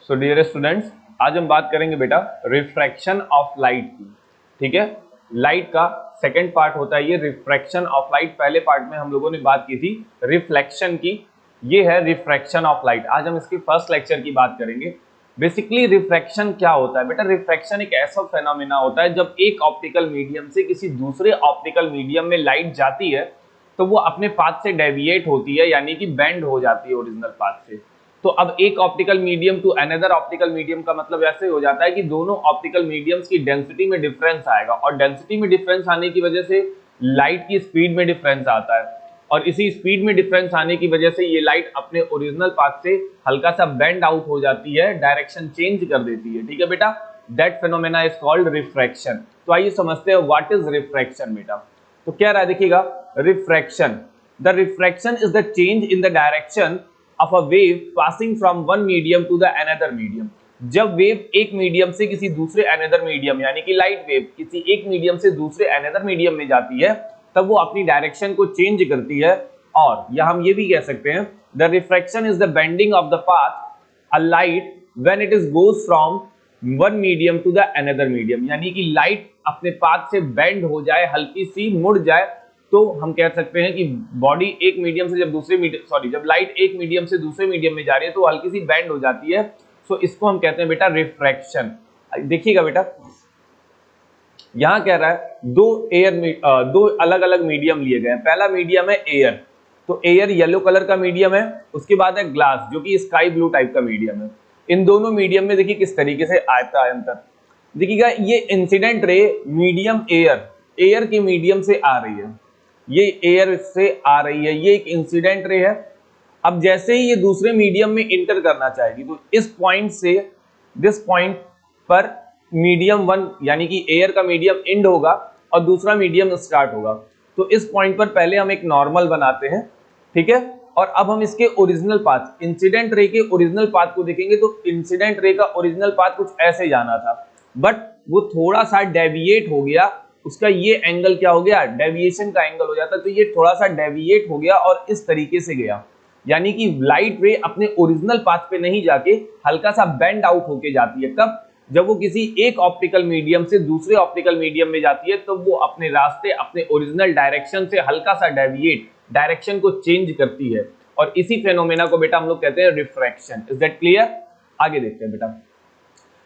So dear students, आज हम बात करेंगे बेटा रिफ्रैक्शन ऑफ लाइट की। ठीक है, लाइट का सेकंड पार्ट होता है ये रिफ्रैक्शन ऑफ लाइट। पहले पार्ट में हम लोगों ने बात की थी रिफ्लेक्शन की, ये है रिफ्रैक्शन ऑफ लाइट। आज हम इसके फर्स्ट लेक्चर की बात करेंगे। बेसिकली रिफ्रैक्शन क्या होता है बेटा? रिफ्रैक्शन एक ऐसा फेनोमेना होता है जब एक ऑप्टिकल मीडियम से किसी दूसरे ऑप्टिकल मीडियम में लाइट जाती है तो वो अपने पाथ से डेविएट होती है, यानी कि बेंड हो जाती है ओरिजिनल पाथ से। तो अब एक optical medium to another optical medium का मतलब ऐसे हो जाता है कि दोनों ऑप्टिकल मीडियम्स की डेंसिटी में डिफरेंस आएगा, और डेंसिटी में डिफरेंस आने की वजह से लाइट की स्पीड में डिफरेंस आता है, और इसी स्पीड में डिफरेंस आने की वजह से ये लाइट अपने ओरिजिनल पाथ से हल्का सा बेंड आउट हो जाती है, डायरेक्शन चेंज कर देती है। ठीक है बेटा, that phenomena is called refraction. तो आइए समझते हैं व्हाट इज रिफ्रैक्शन बेटा। तो क्या रहा है देखिएगा, refraction, the refraction is the change in the direction of a wave passing from one medium to the another medium। जब वेव एक मीडियम से किसी दूसरे अनदर मीडियम, यानी कि लाइट वेव किसी एक मीडियम से दूसरे अनदर मीडियम में जाती है, तब वो अपनी डायरेक्शन को चेंज करती है। और या हम ये भी कह सकते हैं the refraction is the bending of the path a light when it is goes from one medium to the another medium, यानी कि लाइट अपने पाथ से बेंड हो जाए, हल्की सी मुड़ जाए, तो हम कह सकते हैं कि बॉडी एक मीडियम से जब लाइट एक मीडियम से दूसरे मीडियम में जा रही है तो हल्की सी बेंड हो जाती है। सो इसको हम कहते हैं बेटा रिफ्रैक्शन। देखिएगा बेटा, यहां कह रहा है दो अलग अलग मीडियम लिए गए हैं। पहला मीडियम है एयर, तो एयर येलो कलर का मीडियम है। उसके बाद है ग्लास, जो कि स्काई ब्लू टाइप का मीडियम है। इन दोनों मीडियम में देखिए किस तरीके से आता है अंतर। देखिएगा, ये इंसिडेंट रे मीडियम एयर के मीडियम से आ रही है, ये एयर से आ रही है, ये एक इंसिडेंट रे है। अब जैसे ही ये दूसरे मीडियम में इंटर करना चाहेगी तो इस पॉइंट से दिस पॉइंट पर मीडियम वन, यानी कि एयर का मीडियम एंड होगा और दूसरा मीडियम स्टार्ट होगा। तो इस पॉइंट पर पहले हम एक नॉर्मल बनाते हैं, ठीक है। और अब हम इसके ओरिजिनल पाथ, इंसिडेंट रे के ओरिजिनल पाथ को देखेंगे। तो इंसिडेंट रे का ओरिजिनल पाथ कुछ ऐसे जाना था, बट वो थोड़ा सा डेविएट हो गया। उसका ये एंगल क्या हो गया, डेविएशन का एंगल हो जाता है। तो ये थोड़ा सा डेविएट हो गया और इस तरीके से गया, यानी कि लाइट रे अपने ओरिजिनल पाथ पे नहीं जाके हल्का सा बेंड आउट होके जाती है। कब? जब वो किसी एक ऑप्टिकल मीडियम से दूसरे ऑप्टिकल मीडियम में जाती है, तो वो अपने रास्ते, अपने ओरिजिनल डायरेक्शन से हल्का सा डेविएट, डायरेक्शन को चेंज करती है। और इसी फेनोमेना को बेटा हम लोग कहते हैं रिफ्रैक्शन। Is that clear? आगे देखते हैं बेटा,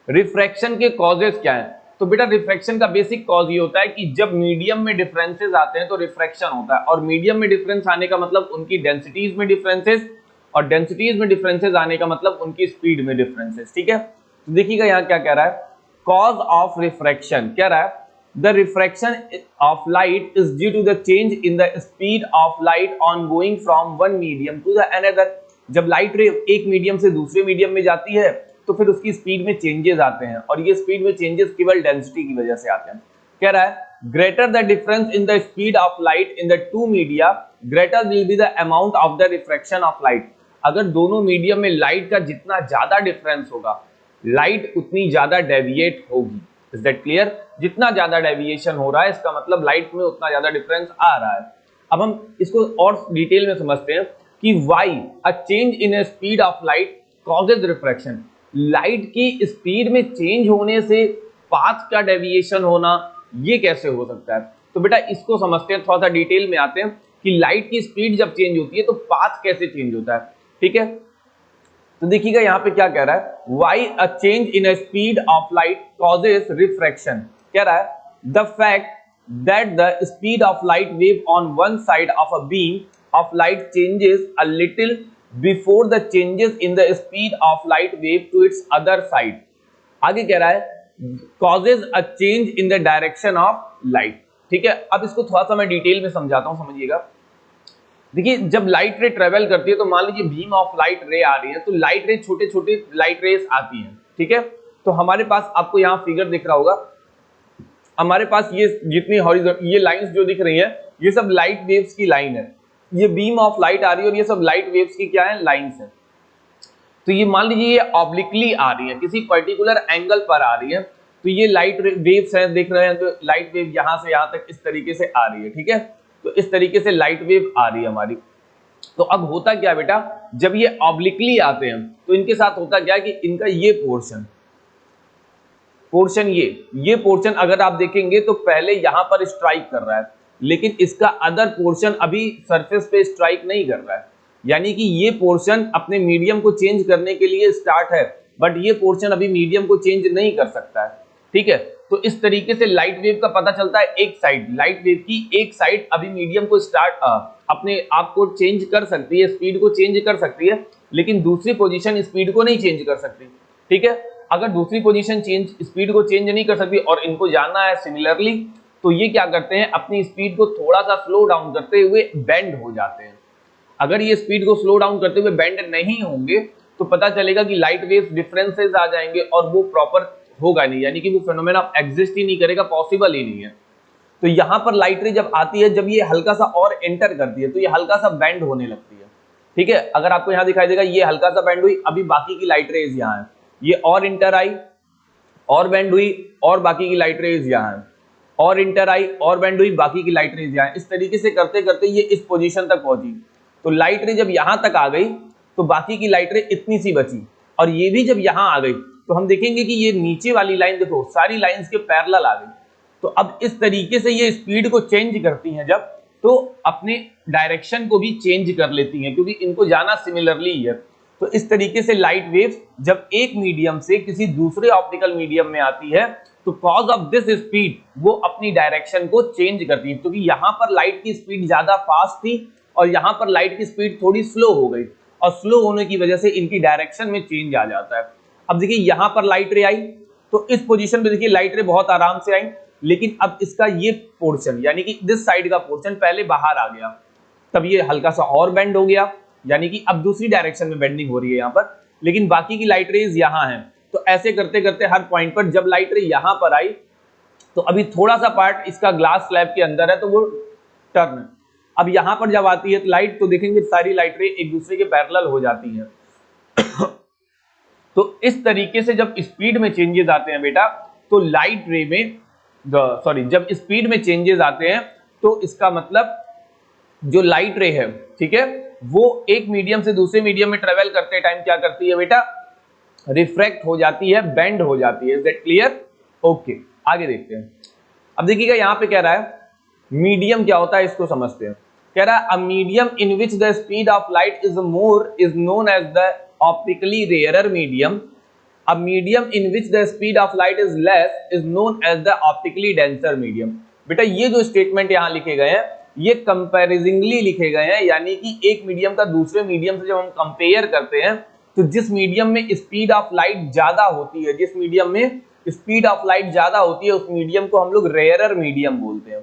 रिफ्रैक्शन के कॉजेस क्या है। तो बेटा रिफ्रैक्शन का बेसिक कॉज ये होता है कि जब मीडियम में डिफरेंसेस आते हैं तो रिफ्रैक्शन होता है, और मीडियम में डिफरेंस आने का मतलब उनकी डेंसिटीज में डिफरेंसेस, और डेंसिटीज में डिफरेंसेस आने का मतलब उनकी स्पीड में डिफरेंसेस। ठीक है, तो देखिएगा यहाँ क्या कह रहा है, कॉज ऑफ रिफ्रैक्शन कह रहा है the refraction of light is due to the change in the speed of light on going from one medium to the another. जब लाइट रे एक मीडियम से दूसरे मीडियम में जाती है तो फिर उसकी स्पीड में चेंजेस आते हैं, और ये स्पीड में चेंजेस केवल डेंसिटी की वजह से आते हैं। कह रहा है greater the difference in the speed of light in the two media, greater will be the amount of the refraction of light. अगर दोनों मीडियम में लाइट का जितना ज्यादा डिफरेंस होगा, लाइट उतनी ज्यादा डेविएट होगी। Is that clear? जितना ज्यादा डेविएशन हो रहा है, इसका मतलब लाइट में उतना ज्यादा डिफरेंस आ रहा है। अब हम इसको और डिटेल में समझते हैं कि why a change in speed of light causes refraction. Light की स्पीड में चेंज होने से पाथ का डेविएशन होना, ये कैसे हो सकता है? तो बेटा इसको समझते हैं, थोड़ा सा डिटेल में आते हैं कि लाइट की स्पीड जब चेंज होती है तो पाथ कैसे चेंज होता है। ठीक है, तो देखिएगा यहाँ पे क्या कह रहा है, why a change in speed of light causes refraction. कह रहा है the fact that the speed of light wave on one side of a beam of light changes a little before the changes in the speed of light wave to its other side। आगे कह रहा है causes a change in the direction of light। ठीक है, अब इसको थोड़ा सा मैं डिटेल में समझाता हूं, समझिएगा। देखिए, जब लाइट रे ट्रेवल करती है तो मान लीजिए बीम ऑफ लाइट रे आ रही है, तो लाइट रे छोटे छोटे लाइट रेस आती हैं। ठीक है, तो हमारे पास आपको यहाँ फिगर दिख रहा होगा, हमारे पास ये जितनी हॉरिजॉन्टल ये लाइंस जो दिख रही है, ये सब लाइट वेव्स की लाइन है। ये बीम ऑफ लाइट आ रही है और ये सब लाइट वेव्स की क्या है, लाइंस है। तो ये मान लीजिए ये ऑब्लिकली आ रही है, किसी पर्टिकुलर एंगल पर आ रही है। तो ये लाइट वेव्स हैं, देख रहे हैं, तो लाइट वेव यहां से यहां तक इस तरीके से आ रही है। ठीक है, तो इस तरीके से लाइट वेव आ रही है हमारी। तो अब होता क्या बेटा, जब ये ऑब्लिकली आते हैं तो इनके साथ होता क्या कि इनका ये पोर्शन ये पोर्शन अगर आप देखेंगे तो पहले यहां पर स्ट्राइक कर रहा है, लेकिन इसका अदर पोर्शन अभी सरफेस पे स्ट्राइक नहीं कर रहा है। यानी कि ये पोर्शन अपने मीडियम को चेंज करने के लिए स्टार्ट है, बट ये पोर्शन अभी मीडियम को चेंज नहीं कर सकता है। ठीक है, तो इस तरीके से लाइट वेव का पता चलता है एक साइड, लाइट वेव की एक साइड अभी मीडियम को अपने आप को चेंज कर सकती है, स्पीड को चेंज कर सकती है, लेकिन दूसरी पोजीशन स्पीड को नहीं चेंज कर सकती। ठीक है, अगर दूसरी पोजीशन स्पीड को चेंज नहीं कर सकती और इनको जानना है सिमिलरली, तो ये क्या करते हैं, अपनी स्पीड को थोड़ा सा स्लो डाउन करते हुए बेंड हो जाते हैं। अगर ये स्पीड को स्लो डाउन करते हुए बेंड नहीं होंगे तो पता चलेगा कि लाइट वेव्स डिफरेंसेस आ जाएंगे और वो प्रॉपर होगा नहीं, यानी कि वो फेनोमेना एग्जिस्ट ही नहीं करेगा, पॉसिबल ही नहीं है। तो यहां पर लाइट रे जब आती है, जब ये हल्का सा और एंटर करती है तो ये हल्का सा बेंड होने लगती है। ठीक है, अगर आपको यहां दिखाई देगा ये हल्का सा बेंड हुई, अभी बाकी की लाइट रेज यहां है, ये और इंटर आई और बेंड हुई और बाकी की लाइट रेज यहां है, और इंटर आई और बेंड हुई, बाकी की लाइट रेज यहां है। इस तरीके से करते करते ये इस पोजीशन तक पहुंची। तो लाइट रे जब यहां तक आ गई तो बाकी की लाइट रे इतनी सी बची, और ये भी जब यहां आ गई तो हम देखेंगे कि ये नीचे वाली लाइन देखो सारी लाइंस के पैरेलल आ गई। तो अब इस तरीके से ये स्पीड को चेंज करती हैं जब, तो अपने डायरेक्शन को भी चेंज कर लेती हैं, क्योंकि इनको जाना सिमिलरली है। तो इस तरीके से लाइट वेव्स जब एक मीडियम से किसी दूसरे ऑप्टिकल मीडियम में आती है तो कॉज ऑफ दिस स्पीड वो अपनी डायरेक्शन को चेंज करती है, क्योंकि यहाँ पर लाइट की स्पीड ज्यादा फास्ट थी और यहाँ पर लाइट की स्पीड थोड़ी स्लो हो गई, और स्लो होने की वजह से इनकी डायरेक्शन में चेंज आ जाता है। अब देखिए यहाँ पर लाइट रे आई तो इस पोजीशन पे देखिए लाइट रे बहुत आराम से आई, लेकिन अब इसका ये पोर्शन यानी कि दिस साइड का पोर्शन पहले बाहर आ गया, तब ये हल्का सा और बेंड हो गया, यानी कि अब दूसरी डायरेक्शन में बेंडिंग हो रही है यहाँ पर, लेकिन बाकी की लाइट रेज यहाँ है। तो ऐसे करते करते हर पॉइंट पर जब लाइट रे यहाँ पर आई तो अभी थोड़ा सा पार्ट इसका ग्लास स्लैब के अंदर है तो वो टर्न, अब यहाँ पर जब आती है लाइट तो देखेंगे सारी लाइट रे एक दूसरे के पैरेलल हो जाती है। तो इस तरीके से जब स्पीड में चेंजेस आते हैं बेटा, तो लाइट रे में जब स्पीड में चेंजेस आते हैं तो इसका मतलब जो लाइट रे है, ठीक है, वो एक मीडियम से दूसरे मीडियम में ट्रेवल करते टाइम क्या करती है बेटा, रिफ्रैक्ट हो जाती है, बेंड हो जाती है। Is that clear? ओके, आगे देखते हैं। अब देखिएगा यहाँ पे कह रहा है मीडियम क्या होता है, इसको समझते हैं। कह रहा है a medium in which the speed of light is known as the optically rarer medium. A medium in which the speed of light is less is known as the optically denser medium। बेटा ये जो statement यहाँ लिखे गए हैं ये कंपैरिजनली लिखे गए हैं, यानी कि एक मीडियम का दूसरे मीडियम से जब हम कंपेयर करते हैं तो जिस मीडियम में स्पीड ऑफ लाइट ज्यादा होती है, जिस मीडियम में स्पीड ऑफ लाइट ज्यादा होती है उस मीडियम को हम लोग रेयरर मीडियम बोलते हैं।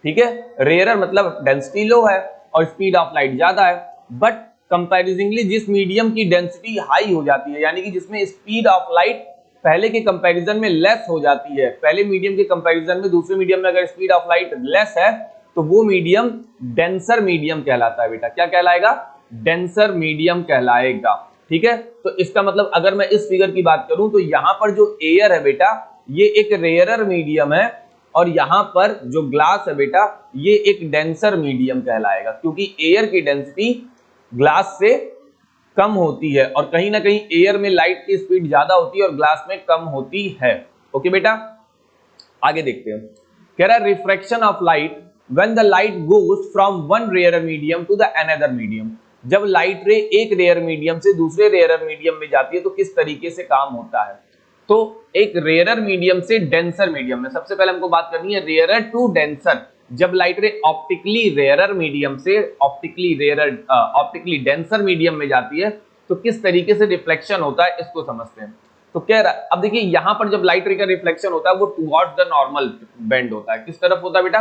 ठीक है, रेयरर मतलब डेंसिटी लो है और स्पीड ऑफ लाइट ज्यादा है, बट कंपैरिजनली जिस मीडियम की डेंसिटी हाई हो जाती है, यानी कि जिसमें स्पीड ऑफ लाइट पहले के कंपैरिजन में लेस हो जाती है, पहले मीडियम के कंपैरिजन में दूसरे मीडियम में अगर स्पीड ऑफ लाइट लेस है तो वो मीडियम डेंसर मीडियम कहलाता है। बेटा क्या कहलाएगा? डेंसर मीडियम कहलाएगा। ठीक है, तो इसका मतलब अगर मैं इस फिगर की बात करूं तो यहाँ पर जो एयर है बेटा ये एक रेयरर मीडियम है, और यहाँ पर जो ग्लास है बेटा ये एक डेंसर मीडियम कहलाएगा, क्योंकि एयर की डेंसिटी ग्लास से कम होती है और कहीं ना कहीं एयर में लाइट की स्पीड ज्यादा होती है और ग्लास में कम होती है। ओके बेटा, आगे देखते हैं। कह रहा है refraction of light when the light goes from one rare medium to the another medium. जब लाइट रे एक रेयर मीडियम से दूसरे रेयर मीडियम में जाती है तो किस तरीके से काम होता है। तो एक रेयर मीडियम से डेंसर मीडियम में सबसे पहले हमको बात करनी है रेयरर टू डेंसर। जब लाइट रे ऑप्टिकली रेयरर मीडियम से ऑप्टिकली डेंसर मीडियम में जाती है तो किस तरीके से रिफ्लेक्शन होता है इसको समझते हैं। तो कह रहा है अब देखिए यहाँ पर जब लाइट रे का रिफ्लेक्शन होता है वो टुवर्ड्स द नॉर्मल बेंड होता है। किस तरफ होता है बेटा?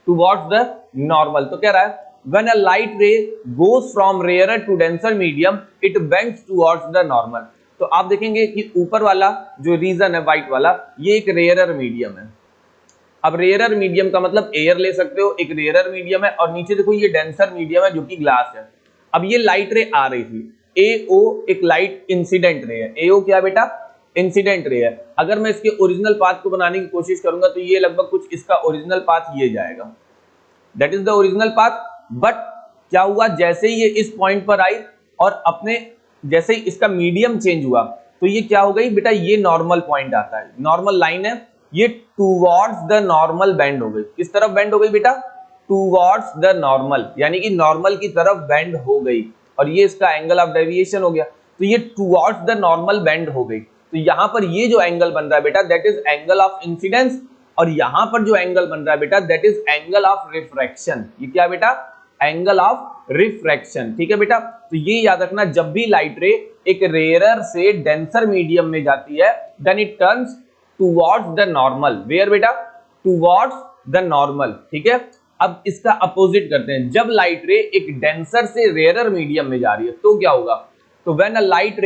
Towards the normal. तो कह रहा है when a light ray goes from rarer to denser medium it bends towards the normal। तो आप देखेंगे कि ऊपर वाला जो रीजन है व्हाइट वाला ये एक रेयरर मीडियम है। अब रेयरर मीडियम का मतलब एयर ले सकते हो, एक रेयरर मीडियम है, और नीचे देखो ये डेंसर मीडियम है जो कि ग्लास है। अब ये लाइट रे आ रही थी, एओ एक लाइट इंसिडेंट रे है। एओ क्या बेटा? इंसिडेंट रे है। अगर मैं इसके ओरिजिनल पाथ को बनाने की कोशिश करूंगा तो ये लगभग कुछ इसका ओरिजिनल पाथ ये जाएगा, that is the original path. But क्या हुआ, जैसे ही ये इस पॉइंट पर आई और अपने जैसे ही इसका मीडियम चेंज हुआ तो ये क्या हो गई बेटा, ये नॉर्मल पॉइंट आता है, नॉर्मल लाइन है, ये टूवर्ड्स द नॉर्मल बेंड हो गई। किस तरफ बेंड हो गई बेटा, टूवर्ड्स द नॉर्मल, यानी कि नॉर्मल की तरफ बेंड हो गई और ये इसका एंगल ऑफ डेविएशन हो गया। तो ये टूवर्ड्स द नॉर्मल बेंड हो गई। तो यहां पर ये जो एंगल बन रहा है बेटा that is angle of incidence, और यहां पर जो एंगल बन रहा है बेटा that is angle of refraction. ये क्या बेटा, एंगल ऑफ रिफ्रैक्शन। ठीक है बेटा, तो ये याद रखना, जब भी लाइट रे एक रेयरर से डेंसर मीडियम में जाती है then it turns towards the normal. Where बेटा, टुवर्ड्स द नॉर्मल। ठीक है, अब इसका अपोजिट करते हैं, जब लाइट रे एक डेंसर से रेयरर मीडियम में जा रही है तो क्या होगा, तो when a light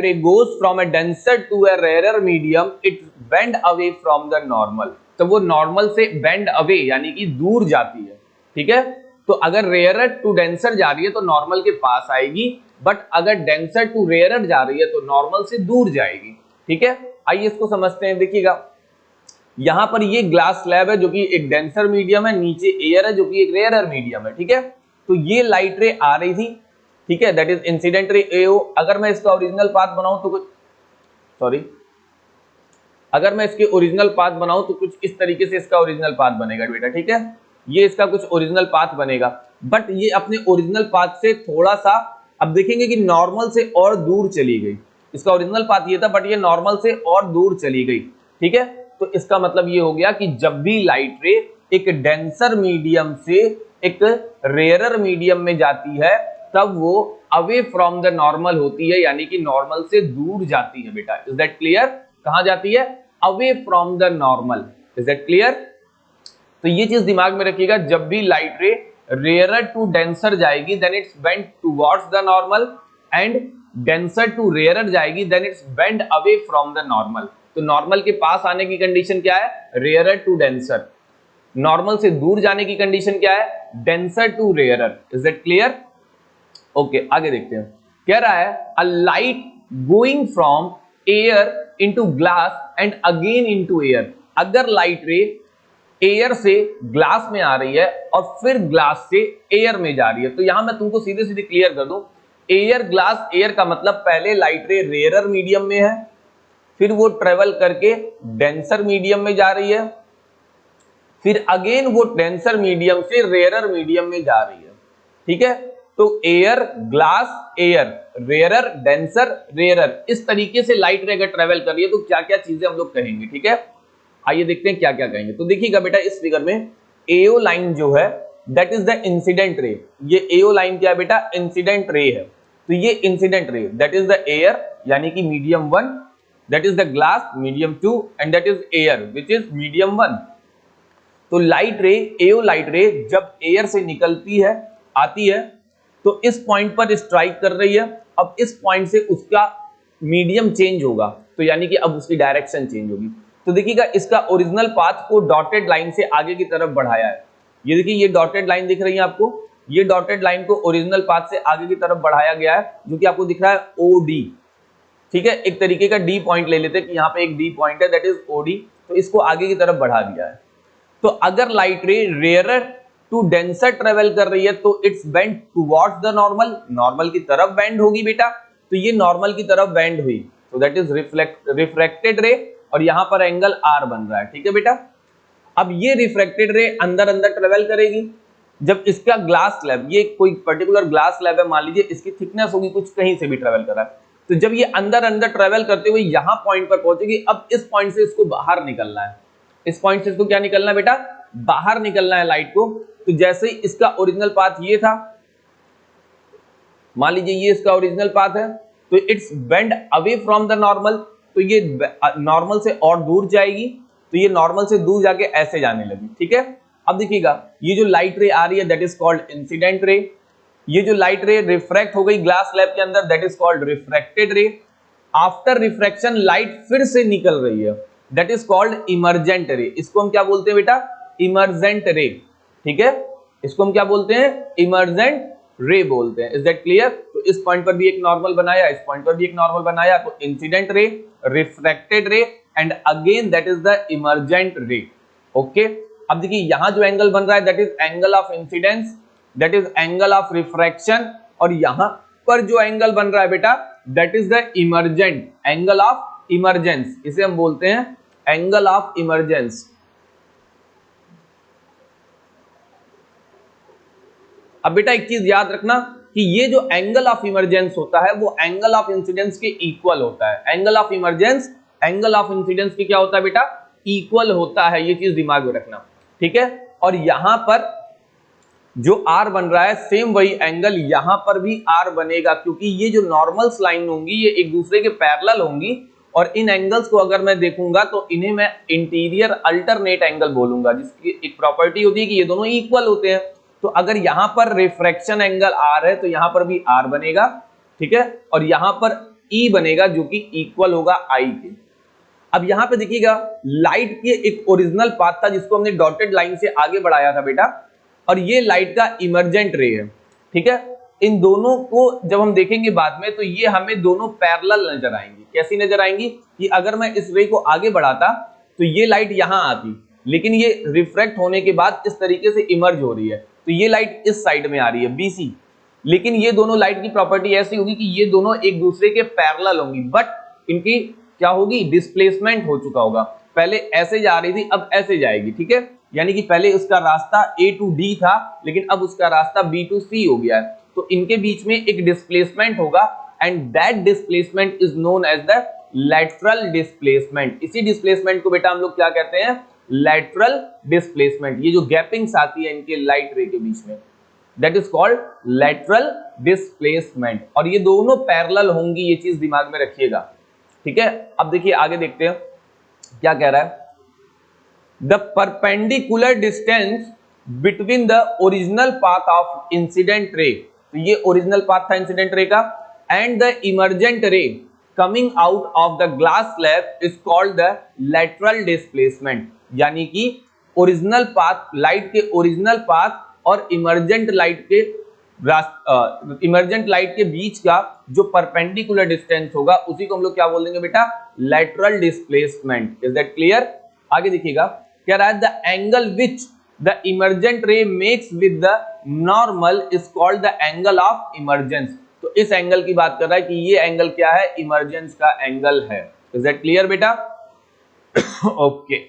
ray goes from a denser to a rarer medium it bend away from the normal। तो वो नॉर्मल से बेंड अवे यानी कि दूर जाती है। ठीक है, तो अगर रेयरर टू डेंसर जा रही है तो नॉर्मल के पास आएगी, बट अगर डेंसर टू रेयरर जा रही है तो नॉर्मल से दूर जाएगी। ठीक है, आइए इसको समझते हैं। देखिएगा, यहां पर ये ग्लास स्लैब है जो कि एक डेंसर मीडियम है, नीचे एयर है जो कि एक रेयरर मीडियम है। ठीक है, तो ये लाइट रे आ रही थी, ठीक है, दैट इज इंसिडेंट रे एओ। अगर मैं इसका ओरिजिनल पाथ बनाऊं तो कुछ इस तरीके से इसका ओरिजिनल पाथ बनेगा बेटा। ठीक है, ये इसका कुछ ओरिजिनल पाथ बनेगा, बट ये अपने ओरिजिनल पाथ से थोड़ा सा, अब देखेंगे कि नॉर्मल से और दूर चली गई। इसका ओरिजिनल पाथ ये था बट ये नॉर्मल से और दूर चली गई। ठीक है, तो इसका मतलब ये हो गया कि जब भी लाइट रे एक डेंसर मीडियम से एक रेयरर मीडियम में जाती है तब वो अवे फ्रॉम द नॉर्मल होती है, यानी कि नॉर्मल से दूर जाती है बेटा। इज दैट क्लियर, कहां जाती है, away from the normal. Is that clear, तो ये चीज दिमाग में रखिएगा, जब भी light ray rarer to denser जाएगी then it's bend towards the normal, and denser to rarer जाएगी then it's bend away from the normal. तो नॉर्मल के पास आने की कंडीशन क्या है, रेयरर टू डेंसर। नॉर्मल से दूर जाने की कंडीशन क्या है, denser to rarer. Is that clear, okay, आगे देखते हैं। कह रहा है a light going from air into glass and again into air. अगर लाइट रे एयर से ग्लास में आ रही है और फिर ग्लास से एयर में जा रही है, तो यहां मैं तुमको सीधे सीधे क्लियर कर दूं, एयर ग्लास एयर का मतलब पहले लाइट रे रेयरर मीडियम में है, फिर वो ट्रेवल करके डेंसर मीडियम में जा रही है, फिर अगेन वो डेंसर मीडियम से रेयरर मीडियम में जा रही है। ठीक है, तो air glass air, rarer denser rarer, इस तरीके से लाइट रे अगर ट्रेवल कर रही है तो क्या क्या चीजें हम लोग कहेंगे। ठीक है, आइए देखते हैं क्या क्या कहेंगे। तो देखिएगा बेटा, इस फिगर में एओ लाइन जो है दैट इज द इंसिडेंट रे। ये एओ लाइन क्या है बेटा, इंसिडेंट रे है। तो ये incident ray that is the air यानी कि medium 1, that is the glass medium 2 and that is air which is medium 1। तो लाइट रे, एओ लाइट रे जब एयर से निकलती है, आती है, तो इस पॉइंट पर स्ट्राइक कर रही है। अब इस पॉइंट से उसका मीडियम चेंज होगा, तो यानी कि अब उसकी डायरेक्शन चेंज होगी। तो देखिएगा, इसका ओरिजिनल पाथ को डॉटेड लाइन से आगे की तरफ बढ़ाया है। ये देखिए, ये डॉटेड लाइन दिख रही है आपको, ये डॉटेड लाइन को ओरिजिनल पाथ से आगे की तरफ बढ़ाया गया है, जो कि आपको दिख रहा है ओडी। ठीक है, एक तरीके का डी पॉइंट ले लेते हैं कि यहाँ पे एक डी पॉइंट है दैट इज ओडी, तो इसको आगे की तरफ बढ़ा दिया है। तो अगर light ray rarer to denser travel कर रही है तो it's bend towards the normal, normal की तरफ बेंड होगी बेटा। तो ये नॉर्मल की तरफ बेंड हुई, तो दैट इज रिफ्रैक्टेड रे, और यहां पर एंगल आर बन रहा है। ठीक है बेटा, अब ये रिफ्रैक्टेड रे अंदर अंदर ट्रेवल करेगी। जब इसका ग्लास स्लैब, ये कोई पर्टिकुलर ग्लास स्लैब है, मान लीजिए इसकी थिकनेस होगी कुछ, कहीं से भी ट्रेवल कर रहा है, तो जब ये अंदर अंदर ट्रेवल करते हुए यहां पॉइंट पर पहुंचेगी, अब इस पॉइंट से इसको बाहर निकलना है। इस पॉइंट से इसको क्या निकलना है बेटा, बाहर निकलना है लाइट को। तो जैसे ही इसका ओरिजिनल पाथ ये था, मान लीजिए ये इसका ओरिजिनल पाथ है, तो it's bend away from the normal, तो ये नॉर्मल से और दूर जाएगी, तो ये नॉर्मल से दूर जाके ऐसे जाने लगी। ठीक है, अब देखिएगा, ये जो लाइट रे आ रही है that is called incident ray. ये जो लाइट रे रिफ्रैक्ट हो गई ग्लास स्लैब के अंदर दैट इज कॉल्ड रिफ्रैक्टेड रे। आफ्टर रिफ्रैक्शन लाइट फिर से निकल रही है दैट इज कॉल्ड इमर्जेंट रे। इसको हम क्या बोलते हैं बेटा, इमर्जेंट रे। ठीक है, इसको हम क्या बोलते हैं, इमर्जेंट रे बोलते हैं। इज दैट क्लियर, तो इस पॉइंट पर भी एक नॉर्मल बनाया, इस पॉइंट पर भी एक नॉर्मल बनाया, तो इंसिडेंट रे, रिफ्रैक्टेड रे and again that is the emergent रे। ओके, अब देखिए यहां जो एंगल बन रहा है that is angle of incidence, that is angle of refraction, और यहां पर जो एंगल बन रहा है बेटा that is the emergent angle of emergence, इसे हम बोलते हैं एंगल ऑफ इमर्जेंस। अब बेटा एक चीज याद रखना कि ये जो एंगल ऑफ इमर्जेंस होता है वो एंगल ऑफ इंसिडेंस के इक्वल होता है। Angle of emergence angle of incidence के क्या होता है बेटा, इक्वल होता है, ये चीज दिमाग में रखना, ठीक है। और यहां पर जो आर बन रहा है सेम वही एंगल यहां पर भी आर बनेगा, क्योंकि ये जो नॉर्मल्स लाइन होंगी ये एक दूसरे के पैरेलल होंगी, और इन एंगल्स को अगर मैं देखूंगा तो इन्हें मैं इंटीरियर अल्टरनेट एंगल बोलूंगा, जिसकी एक प्रॉपर्टी होती है कि ये दोनों इक्वल होते हैं। तो अगर यहां पर रिफ्रैक्शन एंगल आर है तो यहां पर भी आर बनेगा, ठीक है, और यहां पर ई बनेगा जो कि इक्वल होगा आई के। अब यहां पे देखिएगा लाइट के एक ओरिजिनल पाथ था जिसको हमने डॉटेड लाइन से आगे बढ़ाया था बेटा, और ये लाइट का इमर्जेंट रे है, ठीक है। इन दोनों को जब हम देखेंगे बाद में तो ये हमें दोनों पैरेलल नजर आएंगी। कैसी नजर आएंगी कि अगर मैं इस रे को आगे बढ़ाता तो ये लाइट यहां आती, लेकिन ये रिफ्रैक्ट होने के बाद इस तरीके से इमर्ज हो रही है, तो ये लाइट इस साइड में आ रही है बीसी, लेकिन ये दोनों लाइट की प्रॉपर्टी ऐसी होगी कि ये दोनों एक दूसरे के पैरेलल होंगी, बट इनकी क्या होगी, डिस्प्लेसमेंट हो चुका होगा। पहले ऐसे जा रही थी अब ऐसे जाएगी, ठीक है, यानी कि पहले उसका रास्ता A to D था लेकिन अब उसका रास्ता B to C हो गया है, तो इनके बीच में एक डिस्प्लेसमेंट होगा, and that displacement is known as the lateral displacement. इसी डिस्प्लेसमेंट को बेटा हम लोग क्या कहते हैं, लैटरल डिस्प्लेसमेंट। ये जो गैपिंग्स आती है इनके लाइट रे के बीच में that is called lateral displacement, और ये दोनों पैरेलल होंगी, ये चीज दिमाग में रखिएगा, ठीक है। अब देखिए आगे देखते हैं क्या कह रहा है, the perpendicular distance between the original path of incident ray, तो ये ओरिजिनल पाथ था इंसिडेंट रे का, and the emergent ray coming out of the glass slab is called the lateral displacement. यानी कि ओरिजिनल पाथ, लाइट के original path और emergent light के बीच का जो परपेंडिकुलर डिस्टेंस होगा उसी को हम लोग क्या बोल देंगे बेटा, lateral displacement. Is that clear? आगे देखिएगा क्या रहा है, the angle which the emergent रे makes with the normal is called the angle of emergence. तो इस एंगल की बात कर रहा है कि ये एंगल क्या है, इमर्जेंस का एंगल है। इज दैट क्लियर बेटा? ओके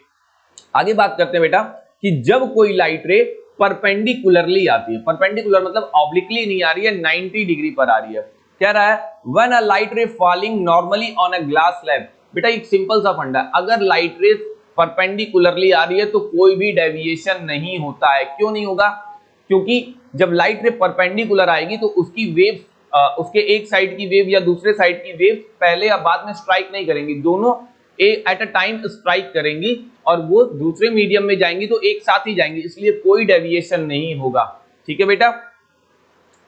आगे बात करते हैं बेटा कि जब कोई लाइट रे परपेंडिकुलरली आती है, परपेंडिकुलर मतलब ऑब्लिकली नहीं आ रही है, 90 डिग्री पर आ रही है, कह रहा है व्हेन अ लाइट रे falling normally on a glass slab. बेटा एक सिंपल सा फंडा है, अगर लाइट रे परपेंडिकुलरली आ रही है तो कोई भी डेविएशन नहीं होता है। क्यों नहीं होगा? क्योंकि जब लाइट रे परपेंडिकुलर आएगी तो उसकी वेव, उसके एक साइड की वेव या दूसरे साइड की वेव पहले या बाद में स्ट्राइक नहीं करेंगी, दोनों एट अ टाइम स्ट्राइक करेंगी और वो दूसरे मीडियम में जाएंगी तो एक साथ ही जाएंगी, इसलिए कोई डेविएशन नहीं होगा। ठीक है बेटा,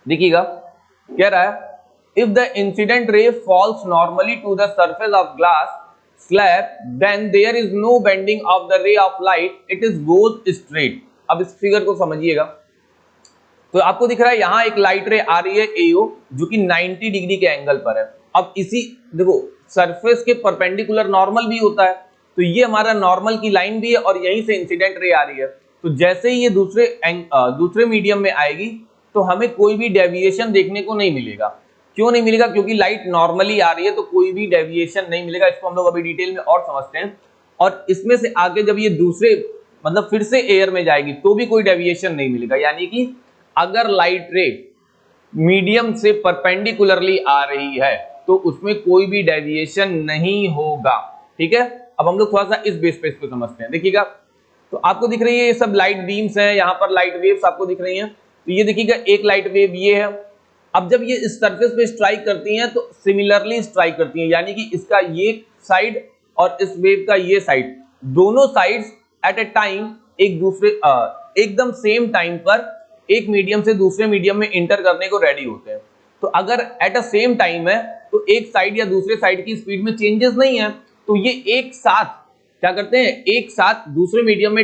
देखिएगा कह रहा है if the incident ray falls normally to the surface of glass slab then there is no bending of the ray of light, it is goes straight। अब इस फिगर को समझिएगा, तो आपको दिख रहा है यहां एक लाइट रे आ रही है AO जो कि 90 डिग्री के एंगल पर है। अब इसी देखो सरफेस के परपेंडिकुलर नॉर्मल भी होता है, तो ये हमारा नॉर्मल की लाइन भी है और यहीं से इंसिडेंट रे आ रही है। तो जैसे ही ये दूसरे मीडियम में आएगी तो हमें कोई भी डेविएशन देखने को नहीं मिलेगा। क्यों नहीं मिलेगा? क्योंकि लाइट नॉर्मली आ रही है तो कोई भी डेविएशन नहीं मिलेगा। इसको हम लोग अभी डिटेल में और समझते हैं। और इसमें से आगे जब ये दूसरे मतलब फिर से एयर में जाएगी तो भी कोई डेविएशन नहीं मिलेगा। यानी कि अगर लाइट रे मीडियम से परपेंडिकुलरली आ रही है तो उसमें कोई भी डेविएशन नहीं होगा। ठीक है, अब हम लोग थोड़ा सा इस बेस पे इसको समझते हैं। देखिएगा तो आपको दिख रही है ये सब लाइट बीम्स हैं, यहाँ पर लाइट वेव्स आपको दिख रही हैं। तो ये देखिएगा एक लाइट वेव ये है। अब जब ये इस सरफेस पे स्ट्राइक करती हैं तो सिमिलरली स्ट्राइक करती हैं, यानी कि इसका ये साइड और इस वेव का ये साइड, दोनों साइड्स एट ए टाइम एक दूसरे एकदम सेम टाइम पर एक मीडियम से दूसरे मीडियम में इंटर करने को रेडी होते हैं। तो अगर एट अ सेम टाइम है तो एक साइड या दूसरे साइड की स्पीड में चेंजेस नहीं है, तो ये एक साथ क्या करते हैं, एक साथ दूसरे मीडियम में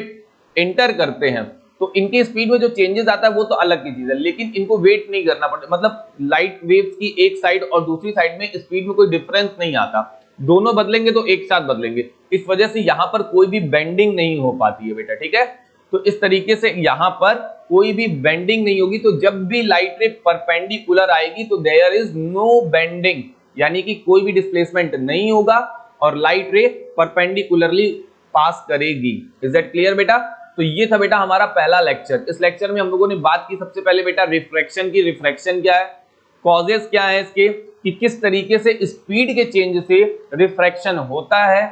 एंटर करते हैं। तो इनके स्पीड में जो चेंजेस आता है वो तो अलग की चीज है, लेकिन इनको वेट नहीं करना पड़ता। मतलब लाइट वेव्स की एक साइड और दूसरी साइड में स्पीड में कोई डिफरेंस नहीं आता, दोनों बदलेंगे तो एक साथ बदलेंगे। इस वजह से यहां पर कोई भी बेंडिंग नहीं हो पाती है बेटा। ठीक है, तो इस तरीके से यहां पर कोई भी बेंडिंग नहीं होगी। तो जब भी लाइट रे परपेंडिकुलर आएगी तो देयर इज नो बेंडिंग, यानी कि कोई भी डिस्प्लेसमेंट नहीं होगा और लाइट रे परपेंडिकुलरली पास करेगी। इज दैट क्लियर बेटा? तो ये था बेटा हमारा पहला लेक्चर। इस लेक्चर में हम लोगों ने बात की सबसे पहले बेटा रिफ्रैक्शन की। रिफ्रैक्शन क्या है, कॉजेस क्या है इसके, कि किस तरीके से स्पीड के चेंज से रिफ्रैक्शन होता है।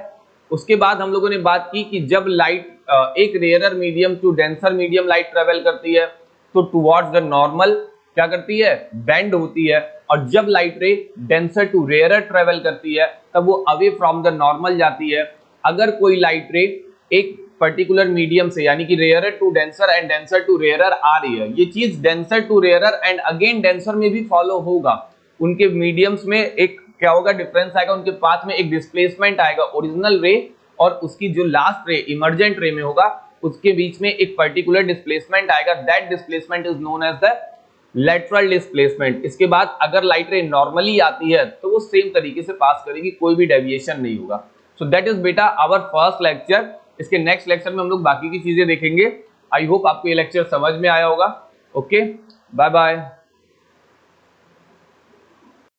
उसके बाद हम लोगों ने बात की कि जब लाइट एक rarer medium to denser medium light travel करती है तो टुवर्ड्स द नॉर्मल क्या करती है, बेंड होती है। और जब लाइट रे डेंसर टू रेयरर ट्रेवल करती है तब वो अवे फ्रॉम द नॉर्मल जाती है। अगर कोई लाइट रे एक पर्टिकुलर मीडियम से यानी कि rarer to denser and denser to rarer आ रही है, ये चीज denser to rarer and again denser में भी फॉलो होगा। उनके मीडियम्स में एक क्या होगा, डिफरेंस आएगा, उनके पाथ में एक डिस्प्लेसमेंट आएगा ओरिजिनल रे और उसकी जो लास्ट रे इमर्जेंट रे में होगा उसके बीच में एक पर्टिकुलर डिस्प्लेसमेंट आएगा। That displacement is known as the lateral displacement. इसके बाद अगर लाइट रे नॉर्मली आती है तो वो सेम तरीके से पास करेगी, कोई भी डेविएशन नहीं होगा। सो दैट इज बेटा आवर फर्स्ट लेक्चर। इसके नेक्स्ट लेक्चर में हम लोग बाकी की चीजें देखेंगे। आई होप आपको ये लेक्चर समझ में आया होगा। Okay, bye bye.